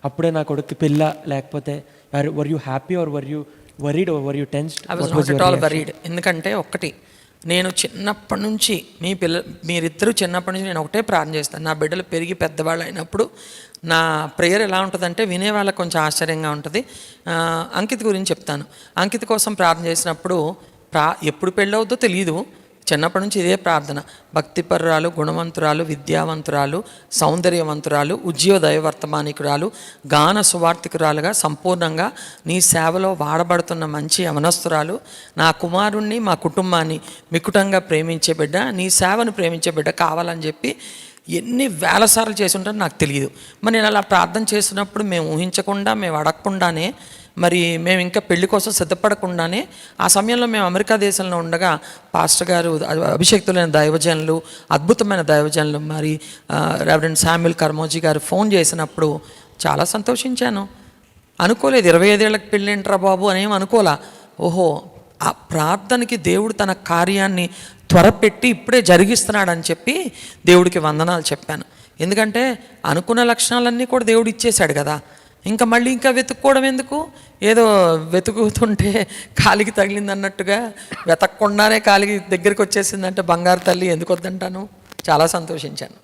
అప్పుడే నా కొడుకు పెళ్ళ, లేకపోతే were you happy or were you worried or were you tensed? I was not at all worried. ఎందుకంటే ఒకటి, నేను చిన్నప్పటి నుంచి మీరిద్దరూ చిన్నప్పటి నుంచి నేను ఒకటే ప్రార్థన చేస్తాను. నా బిడ్డలు పెరిగి పెద్దవాళ్ళు అయినప్పుడు నా ప్రేయర్ ఎలా ఉంటుందంటే వినే వాళ్ళకి కొంచెం ఆశ్చర్యంగా ఉంటుంది. అంకిత్ గురించి చెప్తాను. అంకిత్ కోసం ప్రార్థన చేసినప్పుడు ఎప్పుడు పెళ్ళవుద్దో తెలియదు, చిన్నప్పటి నుంచి ఇదే ప్రార్థన: భక్తిపరురాలు, గుణవంతురాలు, విద్యావంతురాలు, సౌందర్యవంతురాలు, ఉజ్జీవదయ వర్తమానికురాలు, గాన సువార్థికురాలుగా సంపూర్ణంగా నీ సేవలో వాడబడుతున్న మంచి యవనస్తురాలు, నా కుమారుణ్ణి మా కుటుంబాన్ని మికుటంగా ప్రేమించే బిడ్డ, నీ సేవను ప్రేమించే బిడ్డ కావాలని చెప్పి ఎన్ని వేల సార్లు చేసి ఉంటారో నాకు తెలియదు. మరి నేను అలా ప్రార్థన చేసినప్పుడు మేము ఊహించకుండా, మేము అడగకుండానే, మరి మేము ఇంకా పెళ్లి కోసం సిద్ధపడకుండానే ఆ సమయంలో మేము అమెరికా దేశంలో ఉండగా పాస్టర్ గారు, అభిషేక్తులైన దైవజనులు, అద్భుతమైన దైవజనులు, మరి రెవరెండ్ శామ్యుల్ కర్మోజీ గారు ఫోన్ చేసినప్పుడు చాలా సంతోషించాను. అనుకోలేదు 25 ఏళ్ళకి పెళ్ళింట్రా బాబు అనేం అనుకోలా. ఓహో, ఆ ప్రార్థనకి దేవుడు తన కార్యాన్ని త్వరపెట్టి ఇప్పుడే జరిగిస్తున్నాడని చెప్పి దేవుడికి వందనాలు చెప్పాను. ఎందుకంటే అనుకున్న లక్షణాలన్నీ కూడా దేవుడు ఇచ్చేశాడు కదా, ఇంకా మళ్ళీ ఇంకా వెతుక్కోవడం ఎందుకు? ఏదో వెతుకుతుంటే కాలికి తగిలింది అన్నట్టుగా వెతకకుండానే కాలికి దగ్గరికి వచ్చేసిందంటే బంగారు తల్లి ఎందుకు వద్దంటాను. చాలా సంతోషించాను.